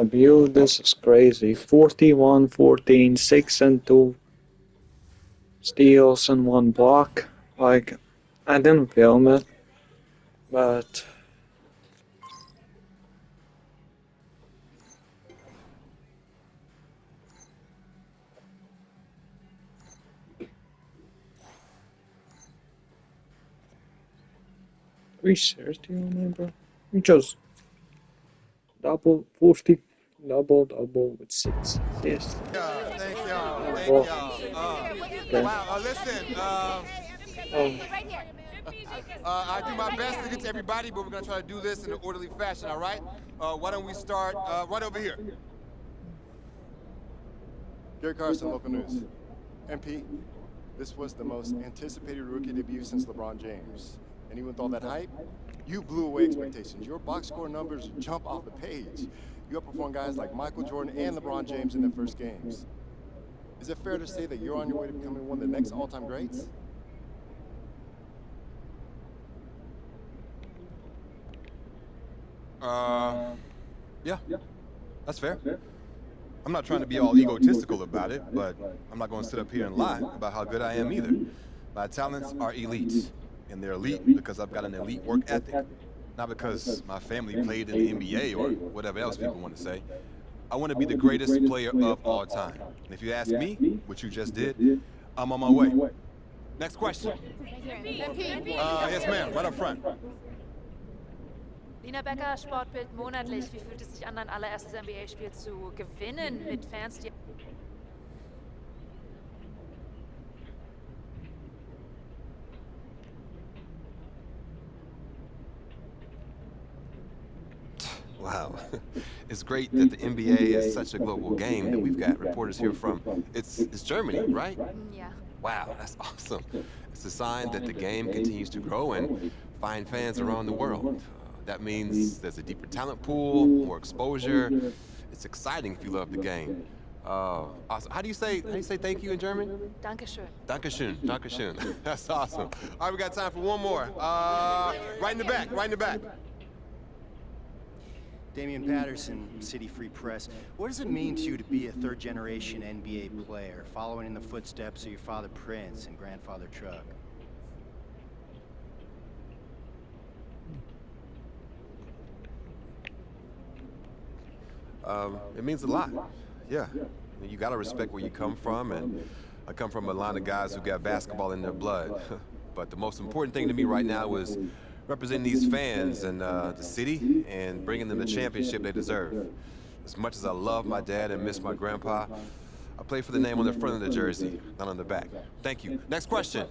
debut. This is crazy. 41, 14, 6 and 2 steals and 1 block. Like, I didn't film it, but are you serious, do you remember? You just double 40, double with 6 assists. Thank y'all. Oh, Thank well, y'all. okay. Wow. Listen. Oh, I do my best to get to everybody, but we're gonna try to do this in an orderly fashion. All right? Why don't we start right over here? Gary Carson, local news. MP, this was the most anticipated rookie debut since LeBron James. And even with all that hype, you blew away expectations. Your box score numbers jump off the page. You outperformed guys like Michael Jordan and LeBron James in their first games. Is it fair to say that you're on your way to becoming one of the next all-time greats? Yeah, that's fair. I'm not trying to be all egotistical about it, but I'm not going to sit up here and lie about how good I am either. My talents are elite, and they're elite because I've got an elite work ethic, not because my family played in the NBA or whatever else people want to say. I want to be the greatest player of all time. And if you ask me, which you just did, I'm on my way. Next question. Yes, ma'am, right up front. Lina Becker, Sportbild monatlich. Wie fühlt es sich an, dein allererstes NBA-Spiel zu gewinnen mit Fans, die... Wow. It's great that the NBA is such a global game that we've got reporters here from, it's Germany, right? Ja. Wow, that's awesome. It's a sign that the game continues to grow and find fans around the world. That means there's a deeper talent pool, more exposure. It's exciting if you love the game. Awesome. How do you say thank you in German? Dankeschön. Dankeschön, Dankeschön. That's awesome. All right, we got time for one more. Right in the back, right in the back. Damian Patterson, City Free Press. What does it mean to you to be a third-generation NBA player, following in the footsteps of your father Prince and grandfather Chuck? It means a lot. Yeah. You gotta respect where you come from, and I come from a line of guys who got basketball in their blood. But the most important thing to me right now is representing these fans and the city and bringing them the championship they deserve. As much as I love my dad and miss my grandpa, I play for the name on the front of the jersey, not on the back. Thank you. Next question.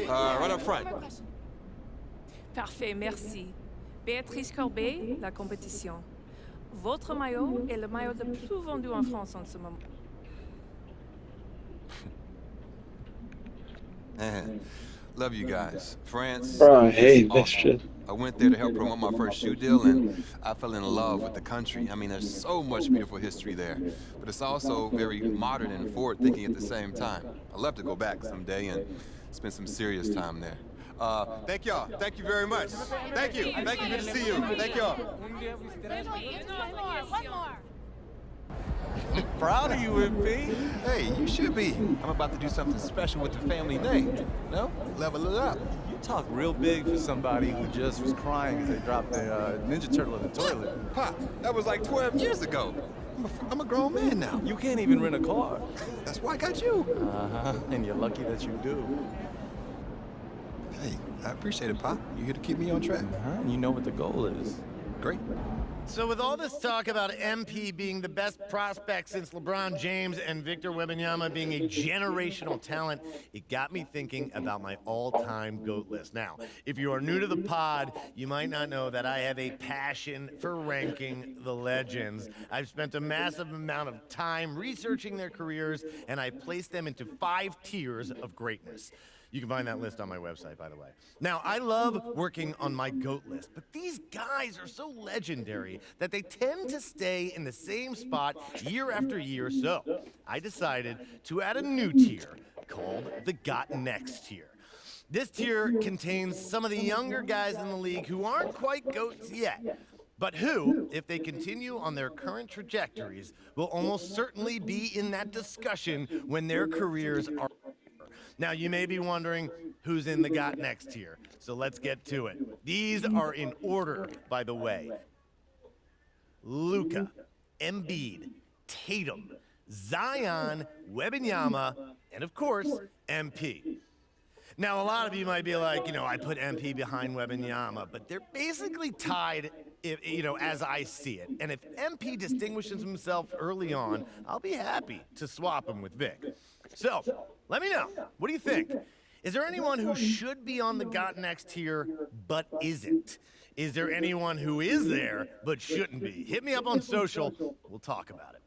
Right up front. Parfait, merci. Béatrice Corbet, la compétition. Votre maillot est le maillot le plus vendu en France en ce moment. Man, love you guys. France. bro, I hate awesome. this shit. I went there to help promote my first shoe deal, and I fell in love with the country. I mean, there's so much beautiful history there, but it's also very modern and forward-thinking at the same time. I'd love to go back someday and spend some serious time there. Thank y'all. Thank you very much. Thank you. Thank you. Good to see you. Thank y'all. One more. Proud of you, MP. Hey, you should be. I'm about to do something special with the family name. No? Level it up. You talk real big for somebody who just was crying as they dropped their Ninja Turtle in the toilet. Pop, that was like 12 years ago. I'm a grown man now. You can't even rent a car. That's why I got you. Uh-huh, and you're lucky that you do. Hey, I appreciate it, Pop. You here to keep me on track. And you know what the goal is. Great. So with all this talk about MP being the best prospect since LeBron James and Victor Wembanyama being a generational talent, it got me thinking about my all-time GOAT list. Now, if you are new to the pod, you might not know that I have a passion for ranking the legends. I've spent a massive amount of time researching their careers, and I placed them into 5 tiers of greatness. You can find that list on my website, by the way. Now, I love working on my GOAT list, but these guys are so legendary that they tend to stay in the same spot year after year, so I decided to add a new tier called the Got Next tier. This tier contains some of the younger guys in the league who aren't quite GOATs yet, but who, if they continue on their current trajectories, will almost certainly be in that discussion when their careers are over. Now, you may be wondering who's in the got next here, so let's get to it. These are in order, by the way. Luka, Embiid, Tatum, Zion, Wembanyama, and of course, MP. Now, a lot of you might be like, I put MP behind Wembanyama, but they're basically tied, as I see it. And if MP distinguishes himself early on, I'll be happy to swap him with Vic. So, let me know. What do you think? Is there anyone who should be on the got next here but isn't? Is there anyone who is there but shouldn't be? Hit me up on social. We'll talk about it.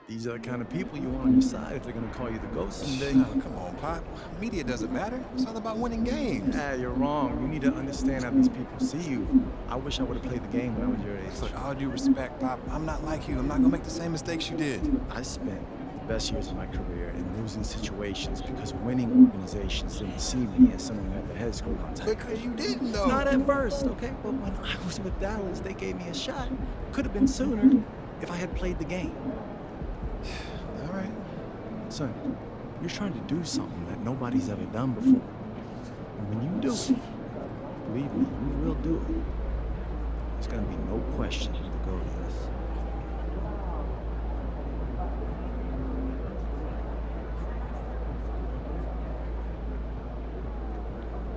These are the kind of people you want on your side if they're gonna call you the ghost someday. Oh, come on, Pop. Media doesn't matter. It's all about winning games. Ah, you're wrong. You need to understand how these people see you. I wish I would have played the game when I was your age. Look, all due respect, Pop, I'm not like you. I'm not gonna make the same mistakes you did. I spent the best years of my career in losing situations because winning organizations didn't see me as someone who had their head screwed on tight. Because you didn't, though. Not at first, okay? But when I was with Dallas, they gave me a shot. Could have been sooner if I had played the game. All right. Son, you're trying to do something that nobody's ever done before. And when you do it, believe me, you will do it. There's gonna be no question to go to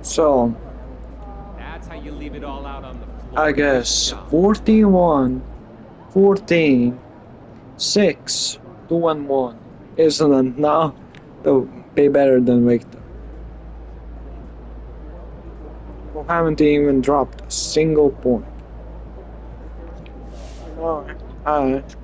this. So, That's how you leave it all out on the floor. I guess 41, 14, 6, 2 and 1 isn't enough to be better than Victor. We haven't even dropped a single point. Alright.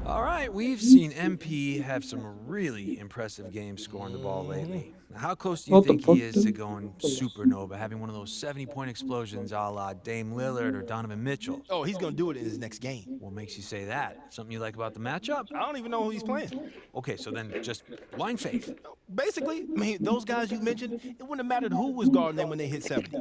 All right, we've seen MP have some really impressive games scoring the ball lately. Now, how close do you What the think fuck, he is dude? to going supernova, having one of those 70-point explosions a la Dame Lillard or Donovan Mitchell? Oh, he's gonna do it in his next game. What makes you say that? Something you like about the matchup? I don't even know who he's playing. Okay, so then just blind faith. Basically, I mean, those guys you mentioned, it wouldn't have mattered who was guarding them when they hit 70.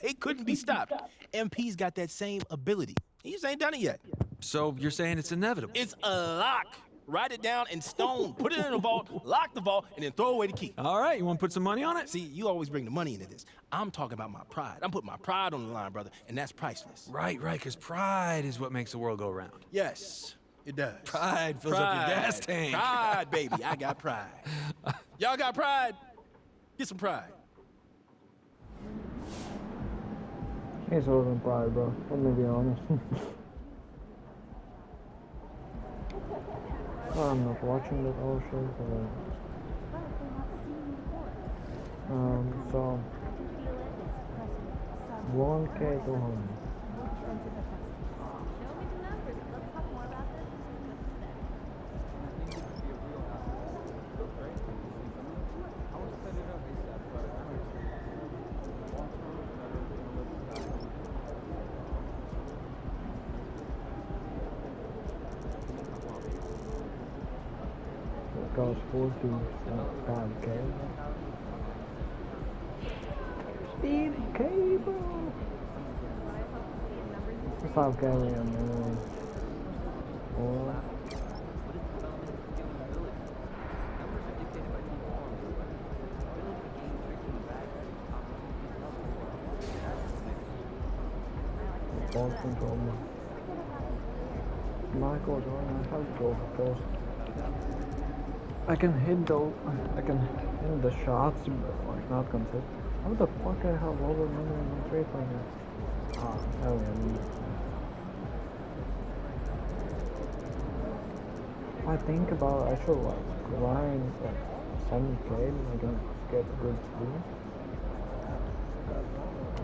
They couldn't be stopped. MP's got that same ability. He just ain't done it yet. So you're saying it's inevitable? It's a lock. Write it down in stone, put it in a vault, lock the vault, and then throw away the key. All right, you want to put some money on it? See, you always bring the money into this. I'm talking about my pride. I'm putting my pride on the line, brother, and that's priceless. Right, because pride is what makes the world go round. Yes, it does. Pride fills up your gas tank. Pride, baby. I got pride. Y'all got pride? Get some pride. He's holding pride, bro. Let me be honest. I'm not watching that whole show, so 1K to 100. Goes 14.5K. 15K, bro. 5K and or ball control. Michael Jordan, I have to go first. I can hit the shots, but like not consistent. How the fuck I have over money in my 3-pointer? Ah, hell yeah. I think about I should like grind like 7K and I can get good speed.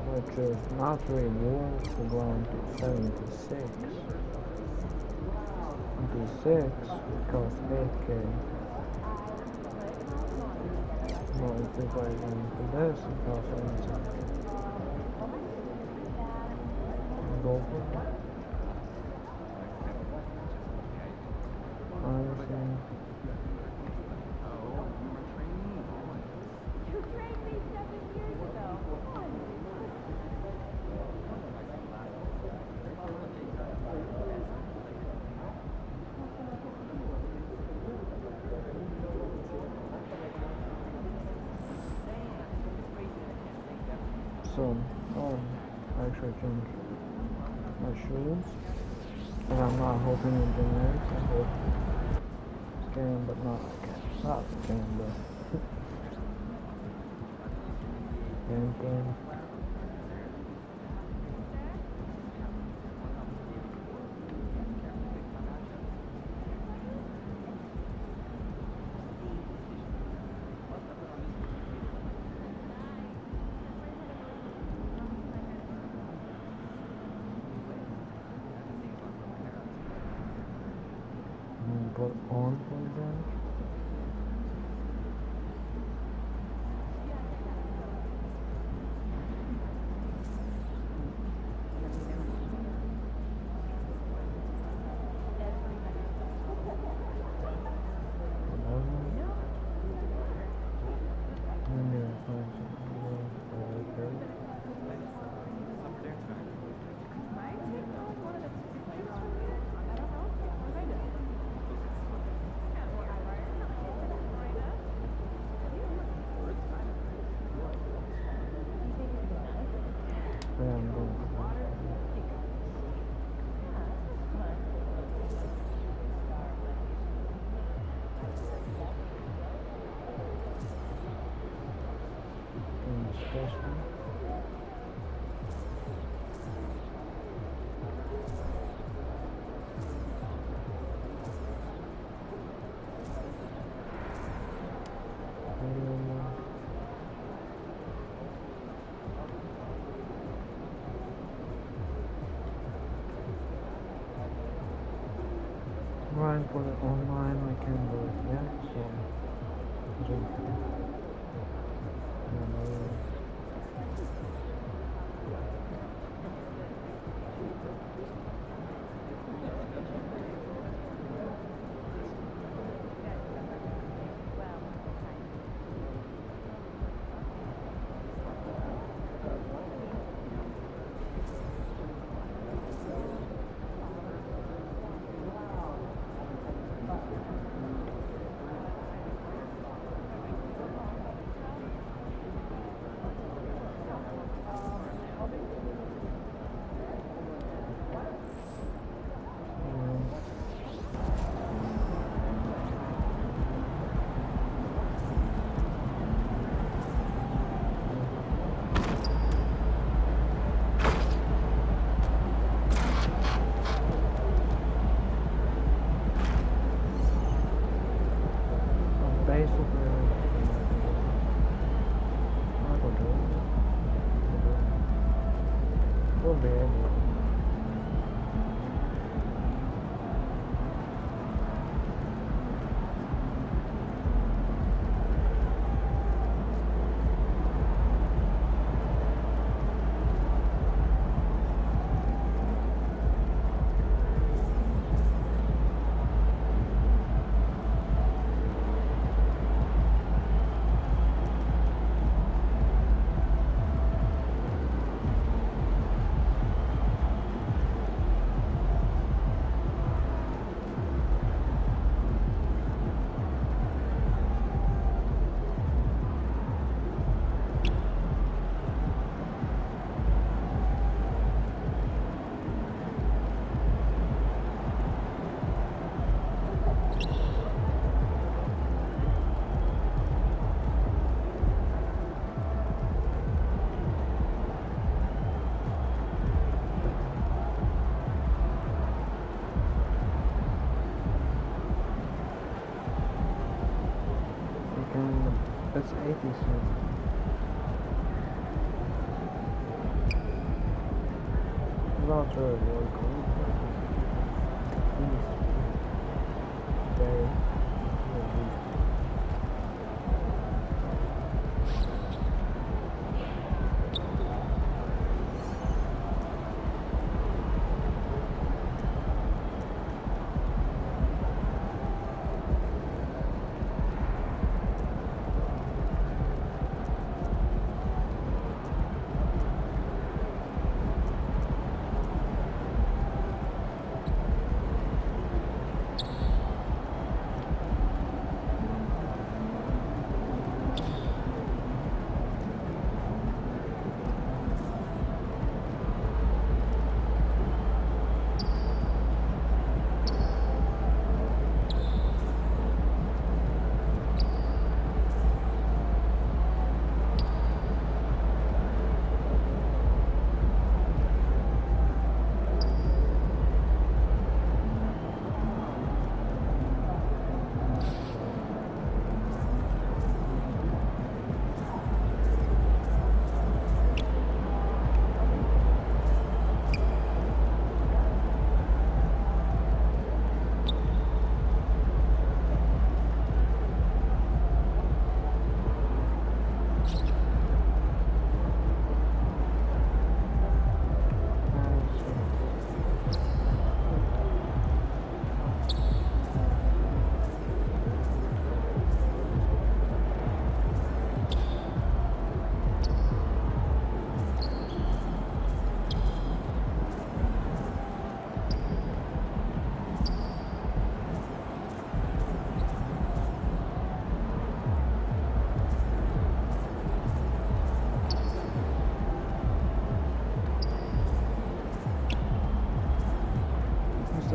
Which is not really worth to grind to 76. 76 costs 8K. Well, if I went to this, it costs 77K. Go for it. Honestly. So, I actually changed my shoes. And I'm not hoping it generates. I hope it can, but not like not can, but can. Put on for them. Right, put it online, I can do it, yeah, so That's 80 cents. Not really cool. Very.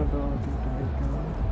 ability to be gone.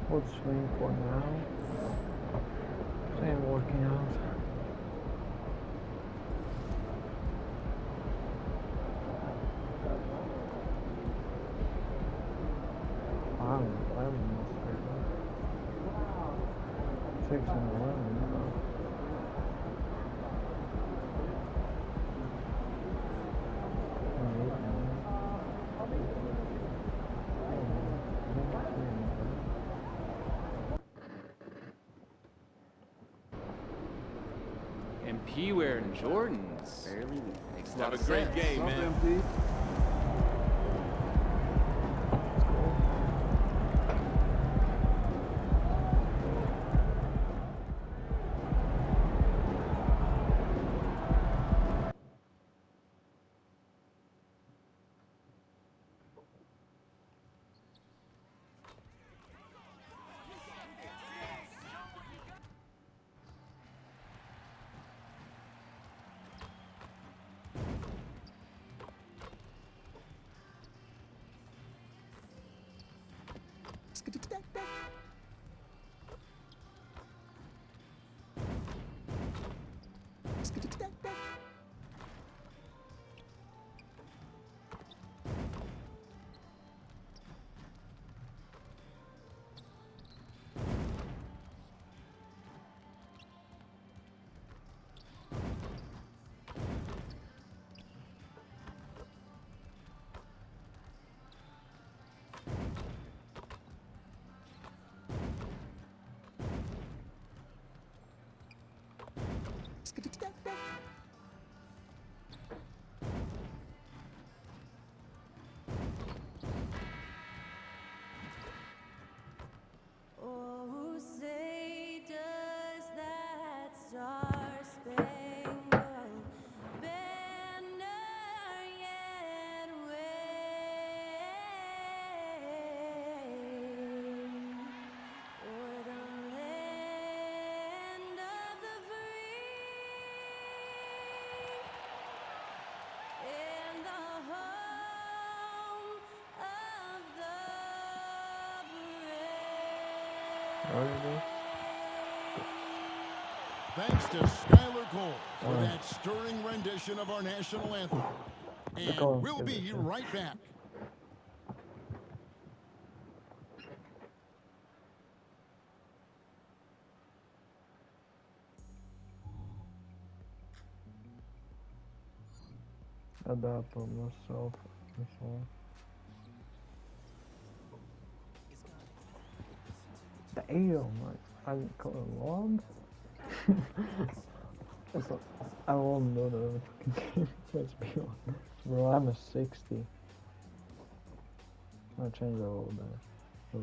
Let's swing for now. Same working out. I'm 6 and 11, bro. MP wearing Jordans. Barely makes a lot of Great sense. game, What's up, man. MP? Oh, say does that star-spangled banner yet wave o'er the land of the free and the home of the brave. Thanks to Skylar Cole for that stirring rendition of our national anthem. And we'll be right back. Adapt on myself. Damn, like, I'm color lawns? I won't do that. Let's be honest. Bro, I'm a 60. I'll change that all day.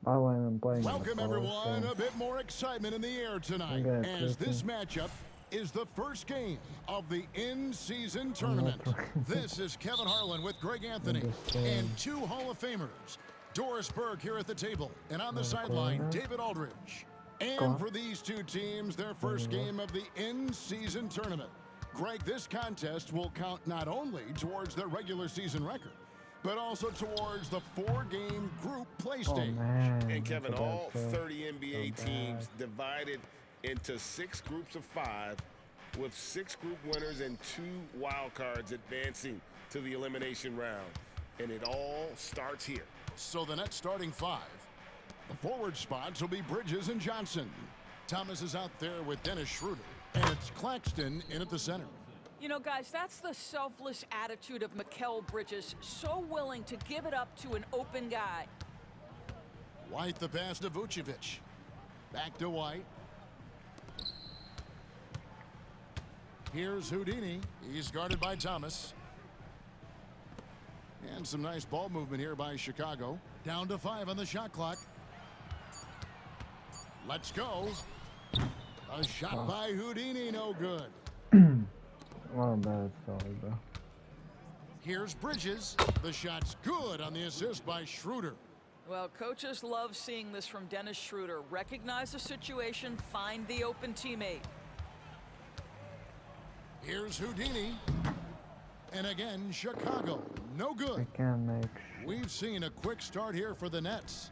By the way, I'm playing. Welcome, everyone. A bit more excitement in the air tonight as this matchup is the first game of the in-season tournament. This is Kevin Harlan with Greg Anthony and two Hall of Famers, Doris Burke here at the table, and on the sideline, David Aldridge. And for these two teams, their first game of the in-season tournament. Greg, this contest will count not only towards their regular season record, but also towards the 4-game group play stage. And Kevin, all 30 NBA teams divided into 6 groups of 5 with 6 group winners and 2 wild cards advancing to the elimination round. And it all starts here. So the net starting 5. The forward spots will be Bridges and Johnson. Thomas is out there with Dennis Schroeder. And it's Claxton in at the center. You know, guys, that's the selfless attitude of Mikal Bridges. So willing to give it up to an open guy. White the pass to Vucevic. Back to White. Here's Houdini. He's guarded by Thomas. And some nice ball movement here by Chicago. Down to 5 on the shot clock. Let's go. A shot by Houdini, no good. Not bad, sorry, bro. Here's Bridges. The shot's good on the assist by Schroeder. Well, coaches love seeing this from Dennis Schroeder. Recognize the situation, find the open teammate. Here's Houdini. And again, Chicago. No good. I can't make. We've seen a quick start here for the Nets.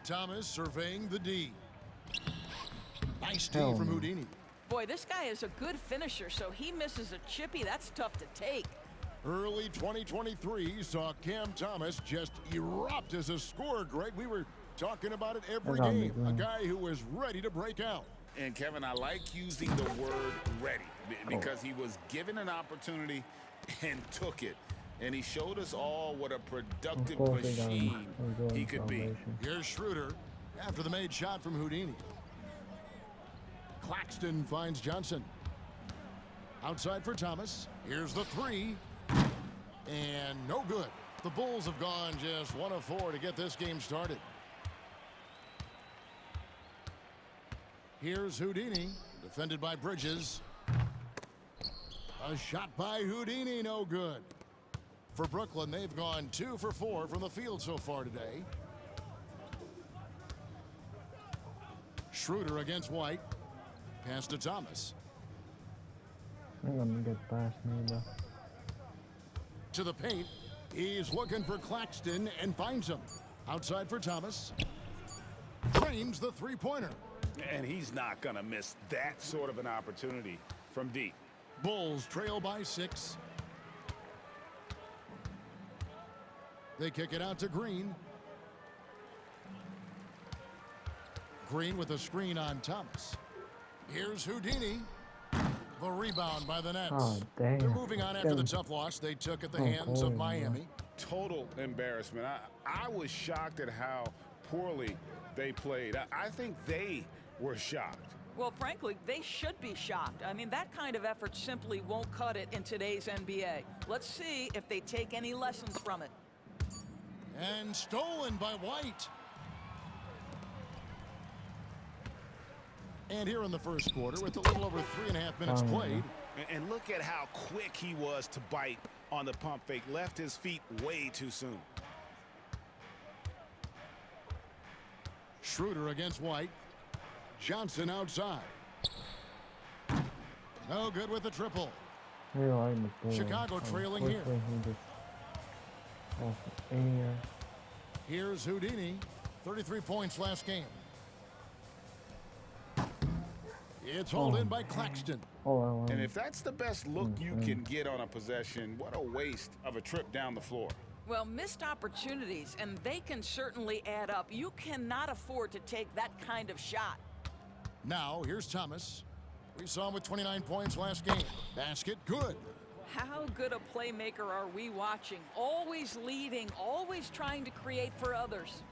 Thomas surveying the D. Nice D Hell from no. Houdini. Boy, this guy is a good finisher, so he misses a chippy. That's tough to take. Early 2023 saw Cam Thomas just erupt as a scorer, Greg. We were talking about it every That's game. A amazing. guy who was ready to break out. And Kevin, I like using the word ready because he was given an opportunity and took it. And he showed us all what a productive machine he could be. Here's Schroeder after the made shot from Houdini. Claxton finds Johnson. Outside for Thomas. Here's the three. And no good. The Bulls have gone just 1 of 4 to get this game started. Here's Houdini, defended by Bridges. A shot by Houdini, no good. For Brooklyn, they've gone 2 for 4 from the field so far today. Schroeder against White. Pass to Thomas. I'm gonna get past me, though. To the paint. He's looking for Claxton and finds him. Outside for Thomas. Drains the three-pointer. And he's not going to miss that sort of an opportunity from deep. Bulls trail by 6. They kick it out to Green. Green with a screen on Thomas. Here's Houdini. The rebound by the Nets. Oh, damn. They're moving on after the tough loss they took at the hands of Miami. Total embarrassment. I was shocked at how poorly they played. I think they were shocked. Well, frankly, they should be shocked. I mean, that kind of effort simply won't cut it in today's NBA. Let's see if they take any lessons from it. And stolen by White. And here in the first quarter, with a little over 3.5 minutes played. And look at how quick he was to bite on the pump fake. Left his feet way too soon. Schroeder against White. Johnson outside. No good with the triple. Chicago trailing here. Here's Houdini. 33 points last game. It's hauled in by Claxton. And if that's the best look you can get on a possession, what a waste of a trip down the floor. Well, missed opportunities, and they can certainly add up. You cannot afford to take that kind of shot. Now, here's Thomas. We saw him with 29 points last game. Basket, good. How good a playmaker are we watching? Always leading, always trying to create for others.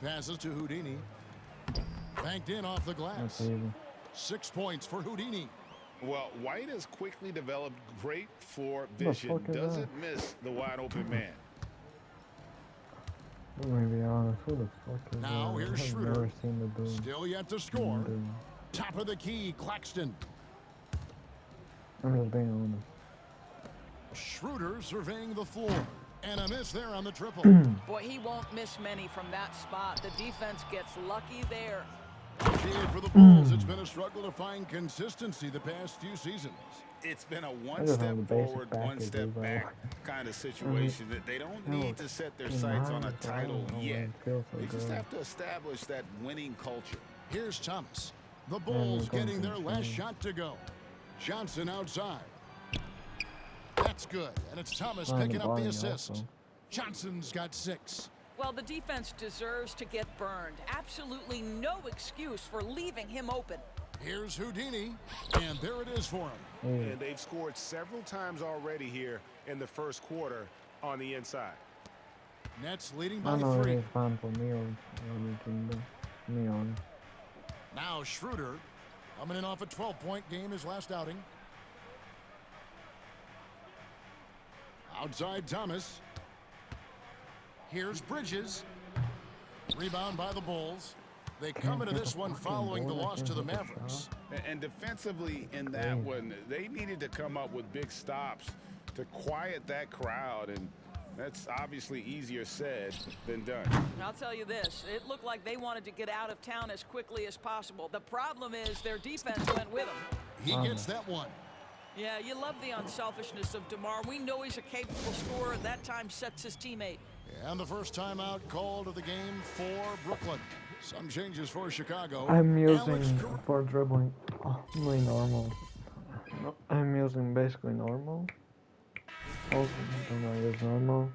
Passes to Houdini. Banked in off the glass. 6 points for Houdini. Well, White has quickly developed great floor vision. Doesn't miss the wide open man. I'm gonna be honest, who the fuck is Now that? here's I've Schroeder. never seen the dude. Still yet to score. Top of the key, Claxton. I'm just being honest. Schroeder surveying the floor. And a miss there on the triple. Boy, he won't miss many from that spot. The defense gets lucky there. For the Bulls, it's been a struggle to find consistency the past few seasons. It's been a one step forward, one step back kind of situation. That they don't need to set their sights on a title yet. They just have to establish that winning culture. Here's Thomas. The Bulls getting their last shot to go. Johnson outside. That's good, and it's Thomas picking up the assist. Johnson's got 6. Well, the defense deserves to get burned. Absolutely no excuse for leaving him open. Here's Houdini, and there it is for him. And they've scored several times already here in the first quarter on the inside. Nets leading I by know 3. it is fun for me or anything, but me on. Now Schroeder coming in off a 12-point game his last outing. Outside Thomas. Here's Bridges. Rebound by the Bulls. They come into this one following the loss to the Mavericks. And defensively in that one, they needed to come up with big stops to quiet that crowd, and that's obviously easier said than done. I'll tell you this, it looked like they wanted to get out of town as quickly as possible. The problem is their defense went with them. He gets that one. Yeah, you love the unselfishness of DeMar. We know he's a capable scorer. That time sets his teammate. And the first timeout called of the game for Brooklyn. Some changes for Chicago. I'm Alex using Car- for dribbling only normal. No, I'm using basically normal. Also, don't know, use normal.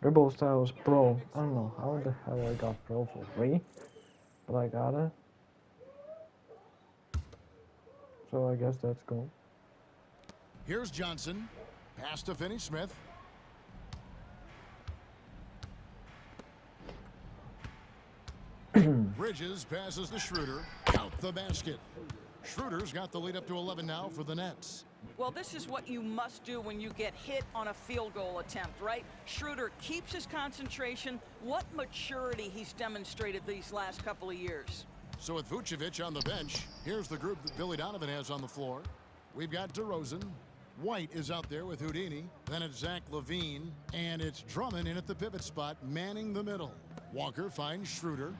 Dribble style is pro. I don't know how the hell I got pro for free, but I got it. So I guess that's cool. Here's Johnson. Pass to Finney-Smith. Bridges passes to Schroeder. Out the basket. Schroeder's got the lead up to 11 now for the Nets. Well, this is what you must do when you get hit on a field goal attempt, right? Schroeder keeps his concentration. What maturity he's demonstrated these last couple of years. So with Vucevic on the bench, here's the group that Billy Donovan has on the floor. We've got DeRozan. White is out there with Houdini. Then it's Zach LaVine. And it's Drummond in at the pivot spot, manning the middle. Walker finds Schroeder.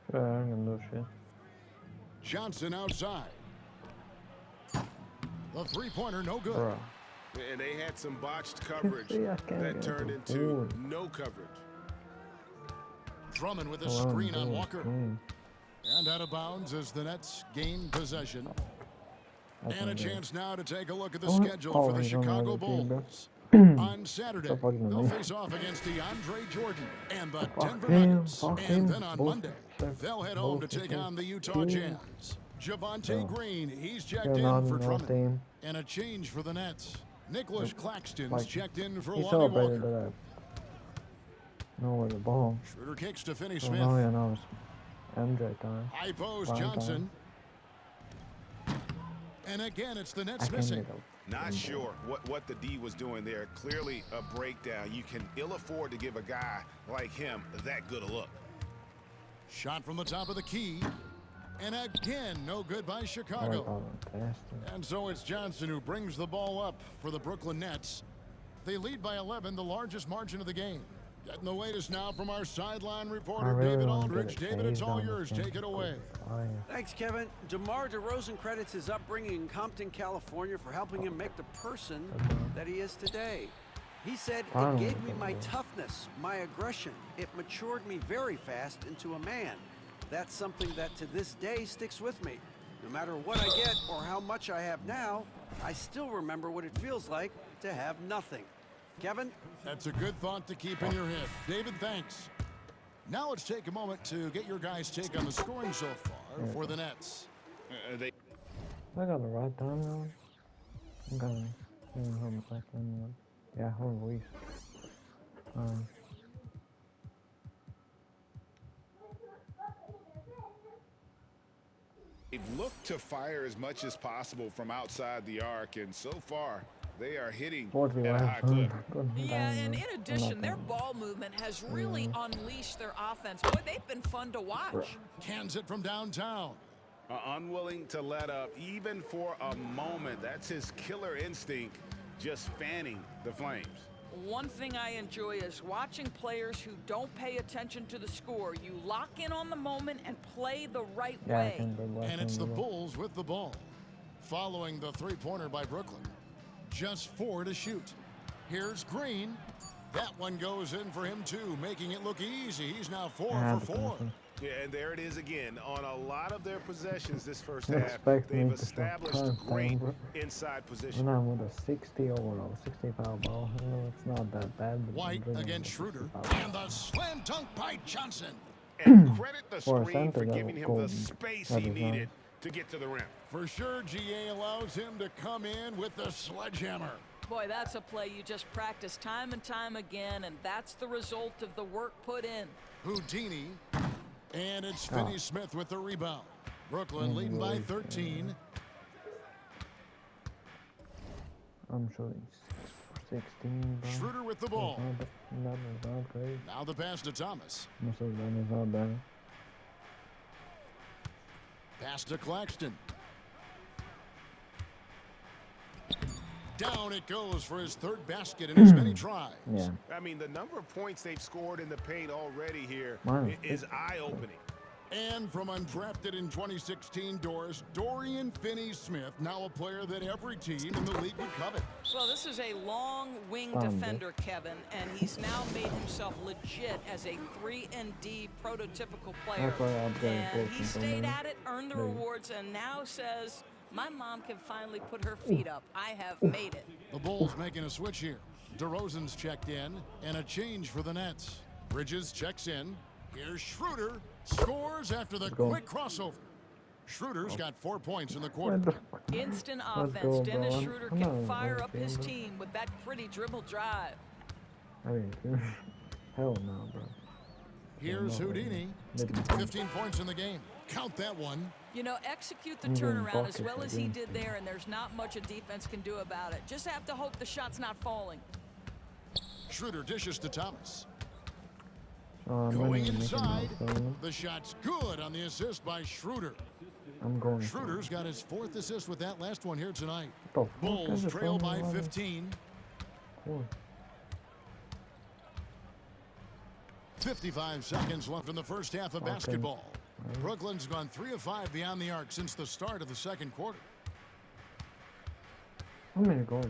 I can do shit. Johnson outside. The three-pointer, no good. Bruh. And they had some botched coverage I can't that get turned the into board. no coverage. Drummond with a Oh, screen on board, Walker. screen. And out of bounds as the Nets gain possession. That's And a not good. chance now to take a look at the Oh, schedule for the he's on the Chicago other team, bro. Bulls. On Saturday, Stop fucking with they'll me. face off against DeAndre Jordan and the Fuck Denver him, Nuggets. fuck And him. then on Bullshit. Monday, they'll head home to Bullshit. take on the Utah Team. Jazz. Javante Yeah. Green, he's checked You're in not for in our Drummond. team. And a change for the Nets. Nicholas Claxton's Like, checked in for he Lonnie celebrated Walker. that. No, with the ball. Schroeder kicks to So Finney-Smith. now you know it's MJ time. High post Prime Johnson. And again, it's the I Nets can missing. get a Not sure what the D was doing there. Clearly a breakdown. You can ill afford to give a guy like him that good a look. Shot from the top of the key. And again, no good by I Chicago. call it bastard. And so it's Johnson who brings the ball up for the Brooklyn Nets. They lead by 11, the largest margin of the game. Getting the latest now from our sideline I reporter, really David want to Aldridge. get a David, it's phase all on yours. this Take it thing. away. Fire. Thanks, Kevin. DeMar DeRozan credits his upbringing in Compton, California for helping him make the person that he is today. He said, I it don't gave me know. my toughness, my aggression. It matured me very fast into a man. That's something that to this day sticks with me. No matter what I get or how much I have now, I still remember what it feels like to have nothing. Kevin? That's a good thought to keep in your head. David, thanks. Now let's take a moment to get your guys' take on the scoring so far for the Nets. I got the right time now. I'm gonna home second. Yeah, home least. They've looked to fire as much as possible from outside the arc, and so far they are hitting at a high clip. Yeah, and in addition, their ball movement has really unleashed their offense. Boy, they've been fun to watch. Cans it from downtown. Unwilling to let up even for a moment. That's his killer instinct, just fanning the flames. One thing I enjoy is watching players who don't pay attention to the score. You lock in on the moment and play the right way. And it's the Bulls with the ball. Following the three-pointer by Brooklyn. Just 4 to shoot. Here's Green. That one goes in for him too, making it look easy. He's now 4 for 4. Yeah, and there it is again. On a lot of their possessions this first You half, expect me they've to shoot established first great time, bro. inside position. When I'm with a 60 overall, 65 ball, you know, it's not that bad. But White I'm dribbling against with a Schroeder. 65 And the slam dunk by Johnson. And credit the For a screen for center, giving though, him gold. the space That he is needed nice. to get to the rim. For sure, GA allows him to come in with the sledgehammer. Boy, that's a play you just practice time and time again, and that's the result of the work put in. Houdini. And it's Finney-Smith with the rebound. Brooklyn leading by 13. I'm shooting 16. Bro. Schroeder with the ball. That is not great. Now the pass to Thomas. Most of that is not bad. Pass to Claxton. Down it goes for his third basket in as many tries. Yeah. I mean, the number of points they've scored in the paint already here Mine is eye-opening. And from undrafted in 2016 Doris, Dorian Finney-Smith, now a player that every team in the league would covet. Well, this is a long wing defender, Kevin, and he's now made himself legit as a 3-and-D prototypical player. And he stayed at it, earned the rewards, and now says, my mom can finally put her feet up. I have made it. The Bulls making a switch here. DeRozan's checked in, and a change for the Nets. Bridges checks in. Here's Schroeder, scores after the quick crossover. Schroeder's got 4 points in the quarter. Instant offense. Dennis Schroeder can fire up his team with that pretty dribble drive. I mean, hell no, bro. Here's Houdini, 15 points in the game. Count that one. You know, execute the turnaround as well as he did there, and there's not much a defense can do about it. Just have to hope the shot's not falling. Schroeder dishes to Thomas. Going inside, the shot's good on the assist by Schroeder. I'm going. Schroeder's got his 4th assist with that last one here tonight. Bulls trail by 15. 55 seconds left in the first half of basketball. Brooklyn's gone 3 of 5 beyond the arc since the start of the second quarter. How many goals?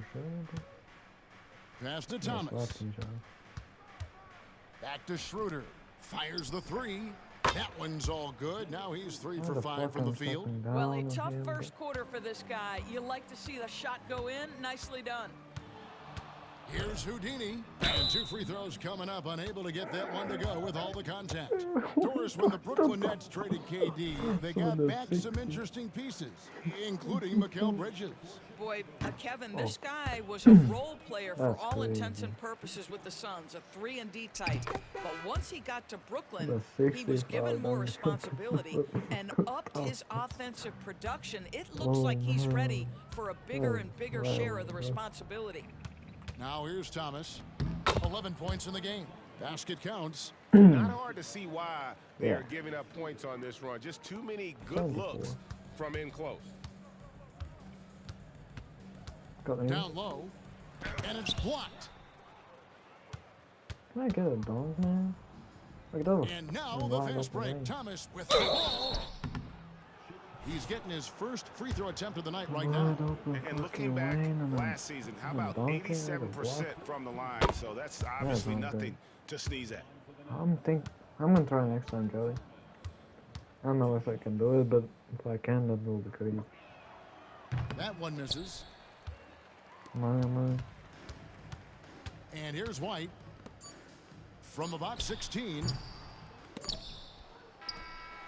Pass to Thomas. Back to Schroeder. Fires the 3. That one's all good. Now he's 3 for 5 from the field. Well, a tough first quarter for this guy. You like to see the shot go in. Nicely done. Here's Houdini. And 2 free throws coming up. Unable to get that one to go with all the contact. Doris, when the Brooklyn Nets traded KD, they got back some interesting pieces, including Mikal Bridges. Boy, Kevin, this guy was a role player for all intents and purposes with the Suns, a 3-and-D type. But once he got to Brooklyn, he was given more responsibility and upped his offensive production. It looks like he's ready for a bigger and bigger share of the responsibility. Now here's Thomas. 11 points in the game. Basket counts. Not hard to see why they are giving up points on this run. Just too many good looks from in close. Down low, and it's blocked. Can I get a dunk, man? Like that was and now the fast break. Thomas with the ball. He's getting his first free throw attempt of the night right now. And looking back last season, how about 87% from the line? So that's obviously nothing to sneeze at. I'm gonna try next time, Joey. I don't know if I can do it, but if I can, that will be crazy. That one misses. Man. And here's White from about 16.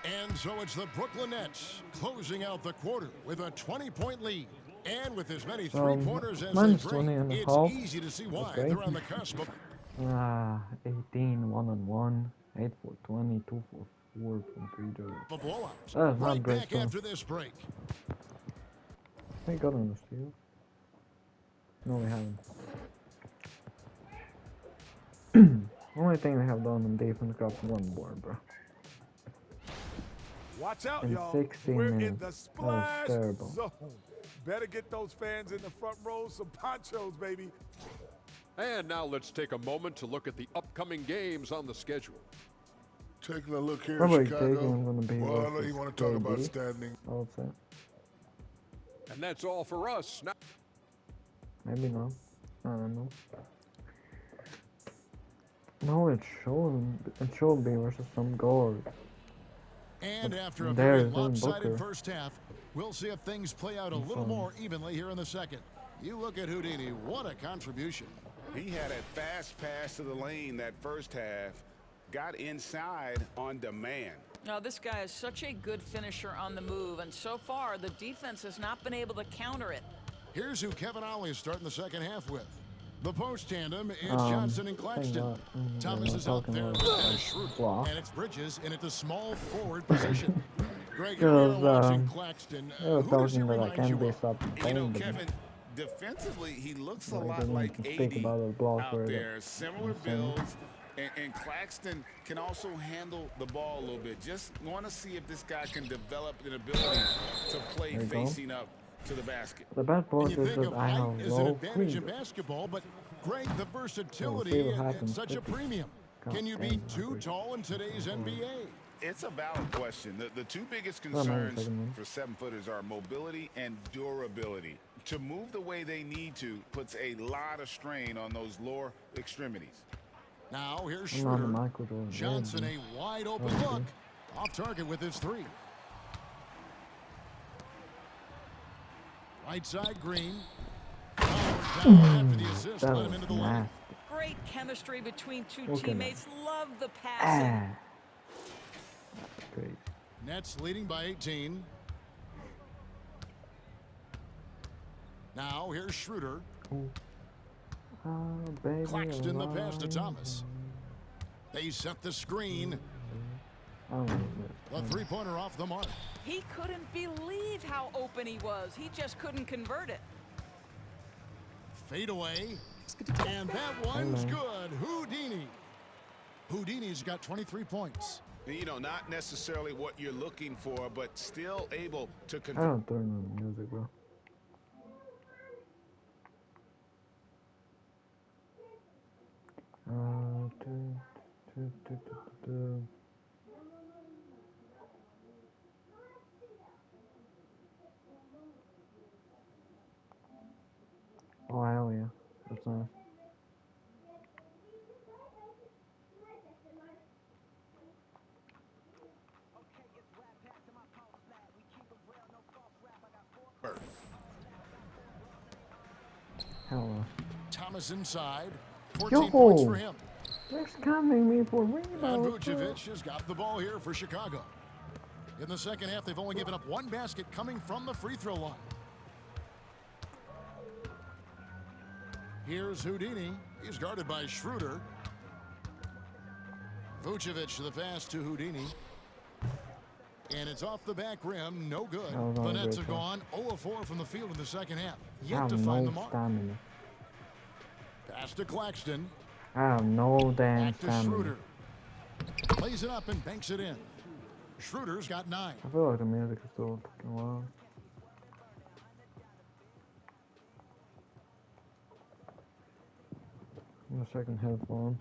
And so it's the Brooklyn Nets closing out the quarter with a 20-point lead. And with as many three-pointers as they bring, it's easy to see why they're on the cusp of... 18, 1-on-1, 8 for 20, 2 for 4 from 3 judges. The blowout. That's not right great back stuff. after this break. They got on the steal. No, they haven't. Only thing they have done on defense got 1 board, bro. Watch out, In y'all. 16 We're in minutes. the That was splash terrible. zone. Better get those fans in the front row some ponchos, baby. And now let's take a moment to look at the upcoming games on the schedule. Taking a look here, Probably Chicago. taking gonna be Well, I know versus you want to talk about KD, standing. I would say. And that's all for us. Now Maybe not. I don't know. No, it should be versus some guard. And But after a there very is lopsided Booker. first half, we'll see if things play out a little more evenly here in the second. You look at Houdini, what a contribution. He had a fast pass to the lane that first half, got inside on demand. Now, this guy is such a good finisher on the move, and so far, the defense has not been able to counter it. Here's who Kevin Ollie is starting the second half with. The post tandem, it's Johnson and Claxton. Thomas is out there with Dennis Schroeder, and it's Bridges in at the small forward position. Greg, you're watching Claxton. Who does he remind you of? You know, Kevin, defensively, he looks a lot like AD out there. Similar builds, and Claxton can also handle the ball a little bit. Just want to see if this guy can develop an ability to play facing up to the basket. The bad part And you is think that of I height have as an low advantage in feet. basketball, but Greg, the versatility see what at happens. such a premium. Can you be too tall in today's NBA? It's a valid question. The two biggest Oh, no, concerns second one. for 7-footers are mobility and durability. To move the way they need to puts a lot of strain on those lower extremities. Now here's I'm not a Schroeder. Michael Jordan. Johnson Yeah, a wide open Oh, look. okay. Off target with his three. Right side Green. Powered down after the assist. That Let him was into the lane. nasty. Great chemistry between two Look at teammates. Love the passing. Ah. That's crazy. Nets leading by 18. Now here's Schroeder. Oh, baby, Claxton the pass to alive. Thomas. They set the screen. I don't know. The three-pointer off the mark. He couldn't believe how open he was. He just couldn't convert it. Fade away. And that one's good. Houdini. Houdini's got 23 points. You know, not necessarily what you're looking for, but still able to I convert. don't turn on the music, bro. Do, do, do, do, do. Oh, hell yeah. That's nice. Hell yeah. Thomas inside. 14 Yo! points for him. They're scamming me for And rebounds. Vucevic has got the ball here for Chicago. In the second half, they've only given up one basket coming from the free throw line. Here's Houdini. He's guarded by Schroeder. Vucevic the pass to Houdini. And it's off the back rim. No good. That was The not a Nets great have try. gone 0 of 4 from the field in the second half. I Yet have to find no the mark. stamina. Pass to Claxton. I have no damn Back to stamina. Schroeder. Plays it up and banks it in. Schroeder's got 9. I feel like the music is still fucking loud. My second headphone.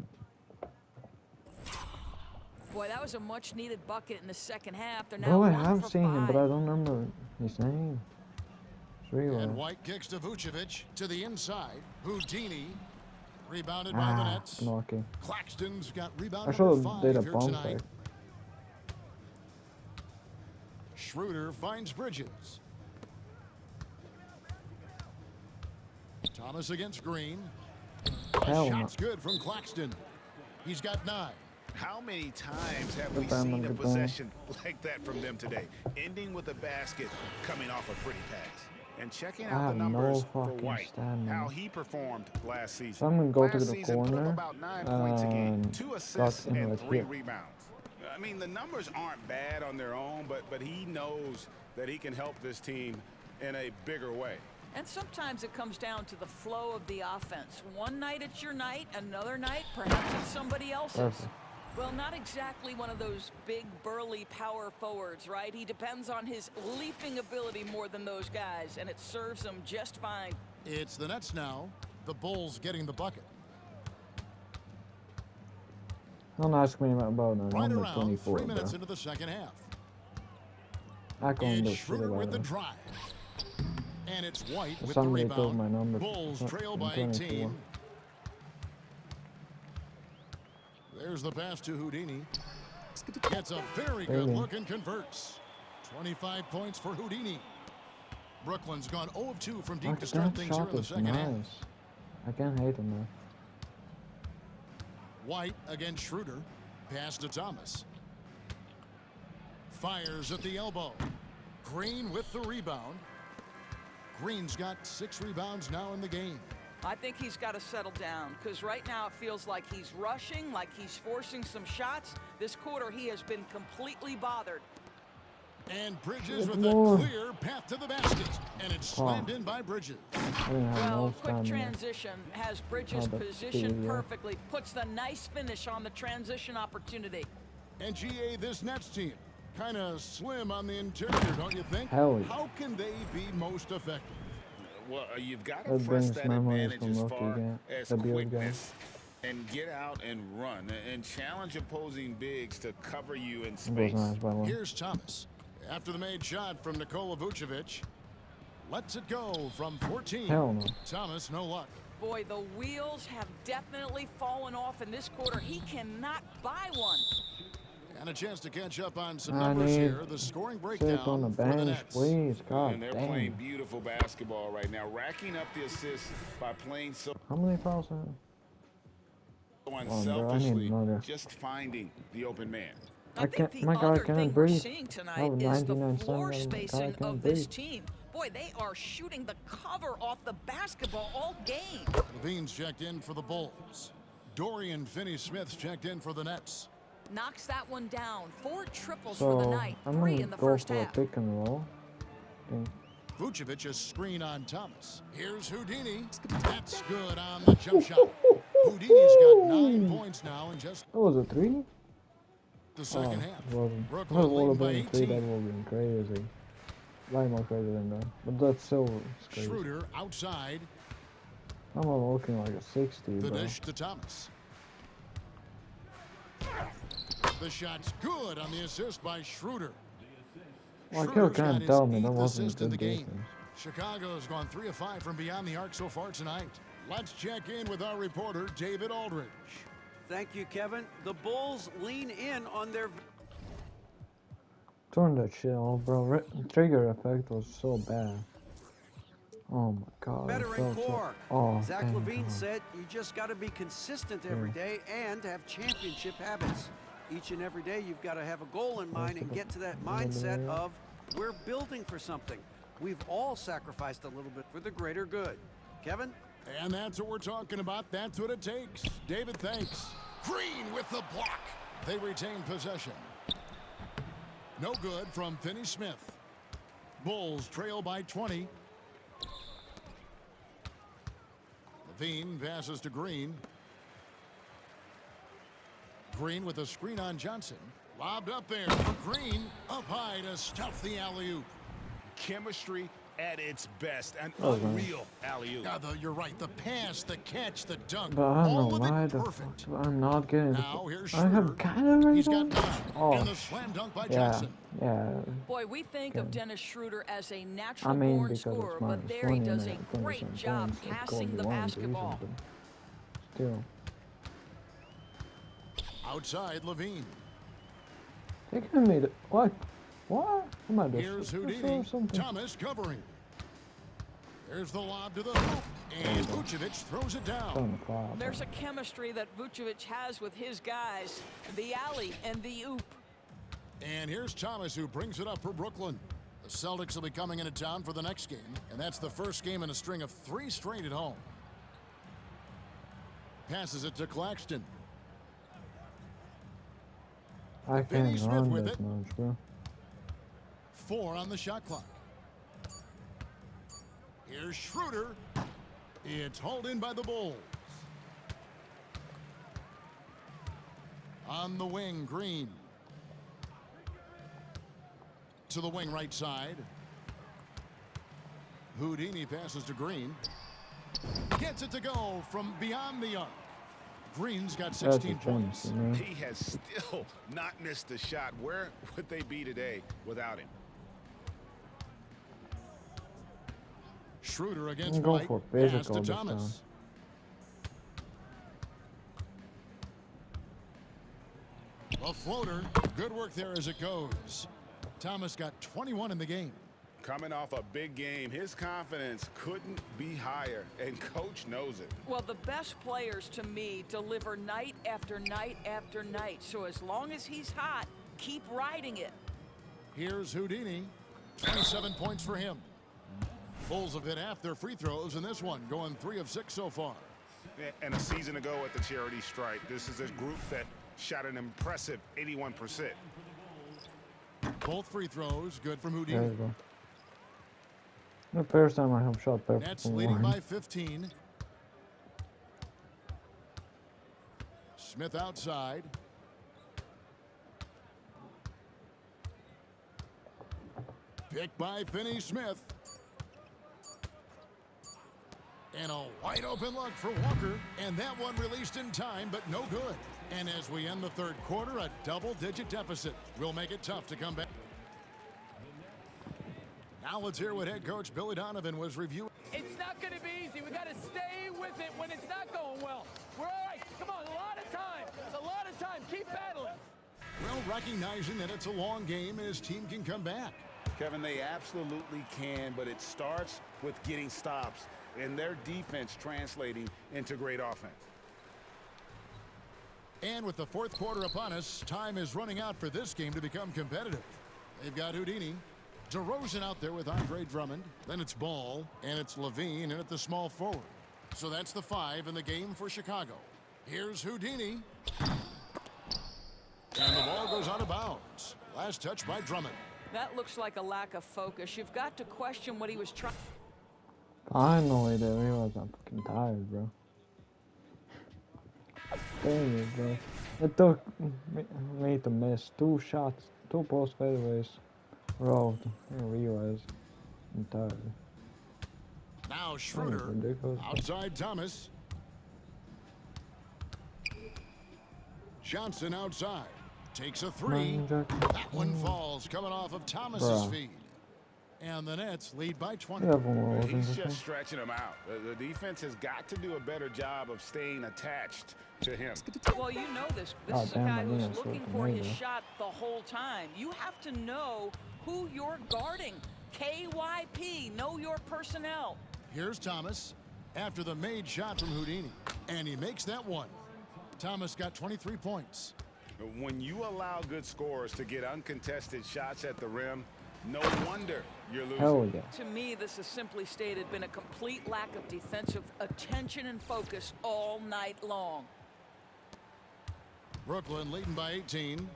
Boy, that was a much-needed bucket in the second half. They're now Bro, I 1 have for seen him, 5. but I don't remember his name. It's really And loud. White kicks to Vucevic to the inside. Houdini rebounded by the Ah, Nets. lucky. Claxton's got I rebound should number have 5 did a here bump tonight. fake. Schroeder finds Bridges. Thomas against Green. The Hell no. shot's good from Claxton. He's got 9. How many times have we Good time, seen a good time. possession like that from them today? Ending with a basket coming off a pretty pass. And checking I out the have no numbers for fucking White, stamina. how he performed last season. So I'm gonna go to Last the season, put up corner, about 9 points a game, 2 got assists, in and right 3 here. rebounds. I mean, the numbers aren't bad on their own, but he knows that he can help this team in a bigger way. And sometimes it comes down to the flow of the offense. One night it's your night, another night perhaps it's somebody else's. Perfect. Well, not exactly one of those big, burly power forwards, right? He depends on his leaping ability more than those guys, and it serves him just fine. It's the Nets now. The Bulls getting the bucket. Don't ask me about Right number around 24, 3 minutes bro. into the second half. I can't It's do shit Schroeder about with the it. drive. And it's White with the Somebody took rebound. my number. Bulls It's trail not by 24. 18. There's the pass to Houdini. Gets a very good Hey. look and converts. 25 points for Houdini. Brooklyn's gone 0 of 2 from deep Like, to start that things here shot in the is second half. nice. I can't hate him though. White against Schroeder. Pass to Thomas. Fires at the elbow. Green with the rebound. Green's got 6 rebounds now in the game. I think he's got to settle down, because right now it feels like he's rushing, like he's forcing some shots. This quarter he has been completely bothered. And Bridges Good with lord. a clear path to the basket. And it's slammed in by Bridges. I didn't have Well, no quick stamina. transition has Bridges Oh, that's positioned speed, yeah. perfectly, puts the nice finish on the transition opportunity. And GA, this Nets team, kind of slim on the interior, don't you think? Hell yeah. How can they be most effective? Well, you've got to That press brings that memories advantage from as rookie far game, as debut game. quickness and get out and run and challenge opposing bigs to cover you in That was space. nice, by the way. Here's Thomas. After the made shot from Nikola Vucevic. Lets it go from 14. Hell no. Thomas, no luck. Boy, the wheels have definitely fallen off in this quarter. He cannot buy one. And a chance to catch up on some I numbers need here. The scoring breakdown sit on the for the bench, Nets. please. God And they're playing damn. beautiful basketball right now, racking up the assists by playing so How many fouls I have? Bro, I need unselfishly, another. just finding the open man. I think can't. My God, I other thing can't we're breathe. seeing I tonight have is the 99 floor centimeters. My God, I spacing can't of this breathe. team. Boy, they are shooting the cover off the basketball all game. Levine's checked in for the Bulls. Dorian Finney-Smith's checked in for the Nets. Knocks that one down. 4 triples for the So night. I'm 3 gonna in the go first for a half. pick and roll. Think. Vucevic, a screen on Thomas. Here's Houdini. That's good on the jump shot. Houdini's got 9 points now in just That was a 3? the second Oh, half. it wasn't. If it Brooklyn would leading have by been 3, 18. that would have been crazy. Way more crazy than that. But that's still crazy. Schroeder outside. I'm not looking like a 60, The bro. dish to Thomas. The shot's good on the assist by Schroeder. Well, I Schroeder's got can't his tell me that 8th wasn't assist in the good game. defense. Chicago's gone 3 of 5 from beyond the arc so far tonight. Let's check in with our reporter, David Aldridge. Thank you, Kevin. The Bulls lean in on their... Turn that shit off, bro. Trigger effect was so bad. Oh my God. I veteran felt so- core. Oh, Zach thank Levine God. said you just got to be consistent every day and have championship habits. Each and every day you've got to have a goal in mind and get to that mindset of we're building for something. We've all sacrificed a little bit for the greater good. Kevin? And that's what we're talking about. That's what it takes. David, thanks. Green with the block. They retain possession. No good from Finney-Smith. Bulls trail by 20. Levine passes to Green. Green with a screen on Johnson. Lobbed up there for Green. Up high to stuff the alley-oop. Chemistry at its best. An Oh, man. unreal alley-oop. Yeah, you're right. The pass, the catch, the dunk. But I don't all know of why it the perfect. fuck I'm not getting Now here's I have Schroeder. kind of He's right got 9. Oh, And the slam dunk by yeah, Johnson. yeah. Boy, we think of Okay. Dennis Schroeder as a I natural mean, born because scorer, it's but minus there he 20 does and a I finish great on job points, like passing the Kobe Bryant, basketball. decent, but still. Outside, Levine. They can me the what? What? Am I Here's Houdini. Thomas covering. There's the lob to the hoop. And Vucevic throws it down. There's a chemistry that Vucevic has with his guys, the alley and the oop. And here's Thomas, who brings it up for Brooklyn. The Celtics will be coming into town for the next game, and that's the first game in a string of 3 straight at home. Passes it to Claxton. I can't Finney-Smith run with that it. much, bro. 4 on the shot clock. Here's Schroeder. It's hauled in by the Bulls. On the wing, Green. To the wing right side. Houdini passes to Green. Gets it to go from beyond the arc. Green's got 16 points. He has still not missed a shot. Where would they be today without him? Schroeder against Go White. for Pass physical to this Thomas. time. A floater. Good work there as it goes. Thomas got 21 in the game. Coming off a big game, his confidence couldn't be higher, and coach knows it. Well, the best players to me deliver night after night after night. So as long as he's hot, keep riding it. Here's Houdini. 27 points for him. Bulls have hit half their free throws in this one, going 3 of 6 so far. And a season ago at the charity strike, this is a group that shot an impressive 81%. Both free throws good from There Houdini. you go. The first time I have shot perfect Nets from leading line. by 15. Smith outside. Picked by Finney-Smith. And a wide open look for Walker. And that one released in time, but no good. And as we end the third quarter, a double-digit deficit will make it tough to come back. Now let's hear what head coach Billy Donovan was reviewing. It's not going to be easy. We got to stay with it when it's not going well. We're all right. Come on, a lot of time. A lot of time. Keep battling. Well, recognizing that it's a long game and his team can come back. Kevin, they absolutely can, but it starts with getting stops and their defense translating into great offense. And with the fourth quarter upon us, time is running out for this game to become competitive. They've got Houdini. DeRozan out there with Andre Drummond. Then it's Ball, and it's Levine, and at the small forward. So that's the 5 in the game for Chicago. Here's Houdini. And the ball goes out of bounds. Last touch by Drummond. That looks like a lack of focus. You've got to question what he was trying. Finally, they realized I'm fucking tired, bro. Dang it, bro. It took me to miss 2 shots, 2 post fadeaways. Bro, I realize I'm tired. Now Schroeder outside Thomas. Johnson outside. Takes a 3. That one falls coming off of Thomas's feed. And the Nets lead by 20. He's just stretching them out. The defense has got to do a better job of staying attached to him. Well, you know this. This is a guy who's looking for his shot the whole time. You have to know who you're guarding. KYP, know your personnel. Here's Thomas after the made shot from Houdini. And he makes that one. Thomas got 23 points. When you allow good scorers to get uncontested shots at the rim, no wonder you're losing. Hell yeah. To me, this has simply stated been a complete lack of defensive attention and focus all night long. Brooklyn leading by 18.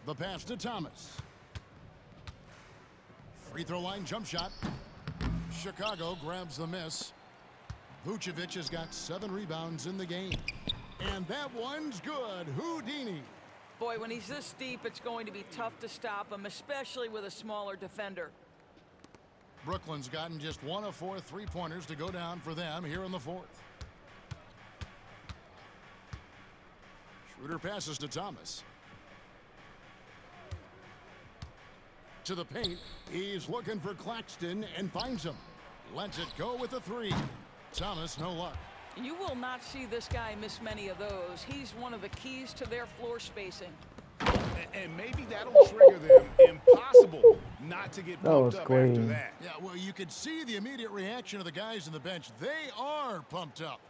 The pass to Thomas. Free throw line jump shot. Chicago grabs the miss. Vucevic has got 7 rebounds in the game. And that one's good. Houdini. Boy, when he's this deep, it's going to be tough to stop him, especially with a smaller defender. Brooklyn's gotten just 1 of 4 3-pointers to go down for them here in the 4th. Schroeder passes to Thomas. To the paint. He's looking for Claxton and finds him. Lets it go with a 3. Thomas, no luck. You will not see this guy miss many of those. He's one of the keys to their floor spacing. And maybe that'll trigger them. Impossible not to get pumped up after that. Yeah, well, you could see the immediate reaction of the guys on the bench. They are pumped up.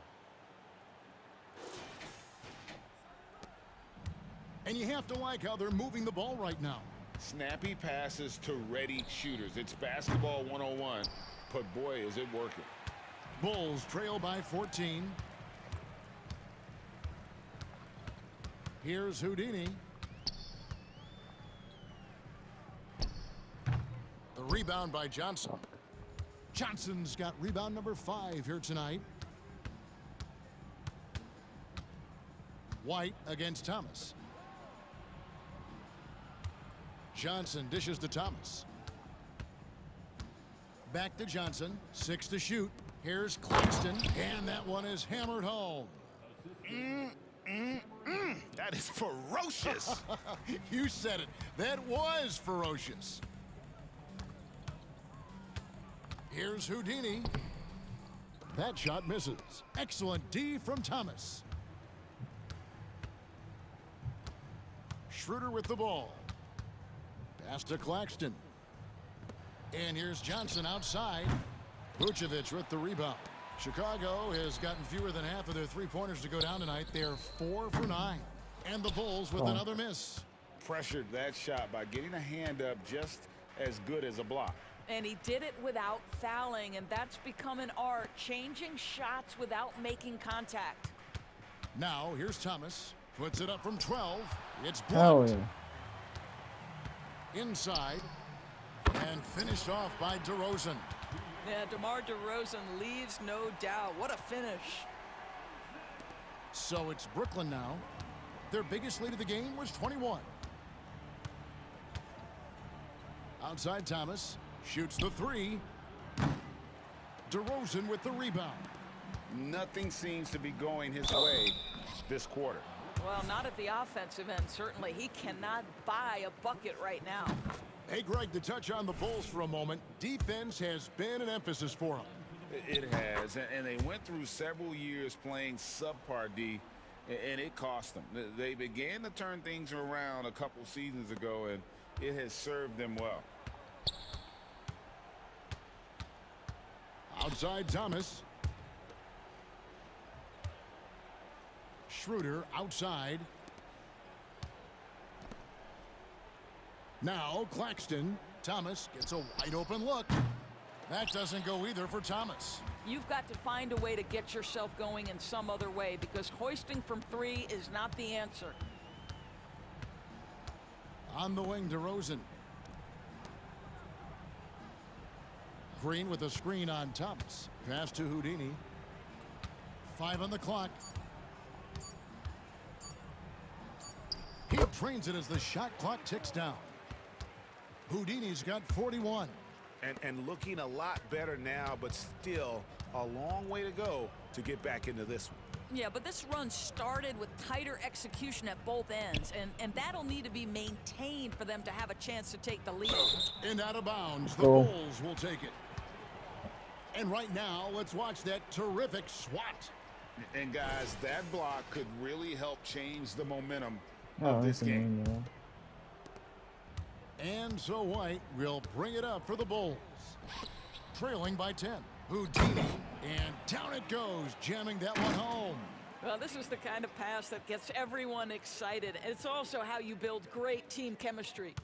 And you have to like how they're moving the ball right now. Snappy passes to ready shooters. It's basketball 101, but boy, is it working. Bulls trail by 14. Here's Houdini. The rebound by Johnson. Johnson's got rebound number 5 here tonight. White against Thomas. Johnson dishes to Thomas. Back to Johnson. 6 to shoot. Here's Claxton, and that one is hammered home. That is ferocious. You said it. That was ferocious. Here's Houdini. That shot misses. Excellent D from Thomas. Schroeder with the ball. Pass to Claxton. And here's Johnson outside. Vucevic with the rebound. Chicago has gotten fewer than half of their 3-pointers to go down tonight. They're 4 for 9. And the Bulls with another miss. Pressured that shot by getting a hand up just as good as a block. And he did it without fouling, and that's become an art, changing shots without making contact. Now, here's Thomas. Puts it up from 12. It's Hell blocked. yeah. Inside. And finished off by DeRozan. Yeah, DeMar DeRozan leaves no doubt. What a finish. So it's Brooklyn now. Their biggest lead of the game was 21. Outside Thomas. Shoots the 3. DeRozan with the rebound. Nothing seems to be going his way this quarter. Well, not at the offensive end, certainly. He cannot buy a bucket right now. Hey, Greg, to touch on the Bulls for a moment, defense has been an emphasis for them. It has, and they went through several years playing subpar D, and it cost them. They began to turn things around a couple seasons ago, and it has served them well. Outside Thomas. Schroeder outside. Now Claxton. Thomas gets a wide open look. That doesn't go either for Thomas. You've got to find a way to get yourself going in some other way, because hoisting from three is not the answer. On the wing, DeRozan. Green with a screen on Thomas. Pass to Houdini. 5 on the clock. He trains it as the shot clock ticks down. Houdini's got 41. And looking a lot better now, but still a long way to go to get back into this one. Yeah, but this run started with tighter execution at both ends, and that'll need to be maintained for them to have a chance to take the lead. And out of bounds, the Bulls will take it. And right now, let's watch that terrific swat. And guys, that block could really help change the momentum of this game. And so White will bring it up for the Bulls. Trailing by 10. Houdini. And down it goes, jamming that one home. Well, this is the kind of pass that gets everyone excited. It's also how you build great team chemistry.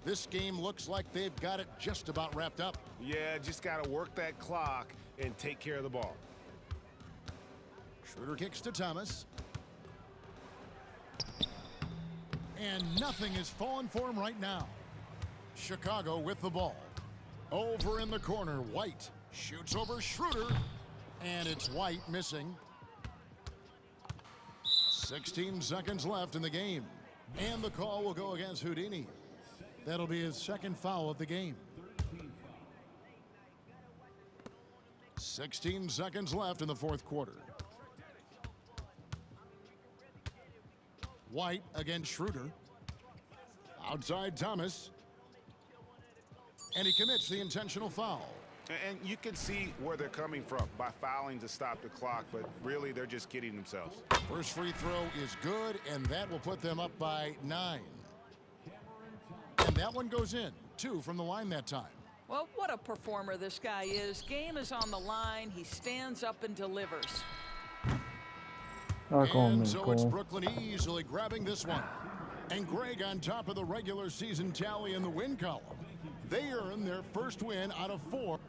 This game looks like they've got it just about wrapped up. Yeah, just got to work that clock and take care of the ball. Schroeder kicks to Thomas. And nothing is falling for him right now. Chicago with the ball. Over in the corner, White shoots over Schroeder. And it's White missing. 16 seconds left in the game. And the call will go against Houdini. That'll be his second foul of the game. 16 seconds left in the fourth quarter. White against Schroeder. Outside Thomas. And he commits the intentional foul. And you can see where they're coming from by fouling to stop the clock, but really they're just kidding themselves. First free throw is good, and that will put them up by 9. And that one goes in. 2 from the line that time. Well, what a performer this guy is. Game is on the line. He stands up and delivers. And so it's Brooklyn easily grabbing this one. And Greg on top of the regular season tally in the win column. They earn their first win out of 4.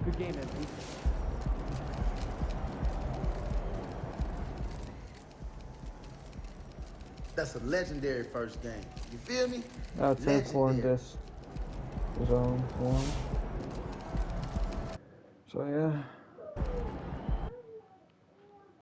Good game, MP. That's a legendary first game. You feel me? That's it for this zone 1. So yeah.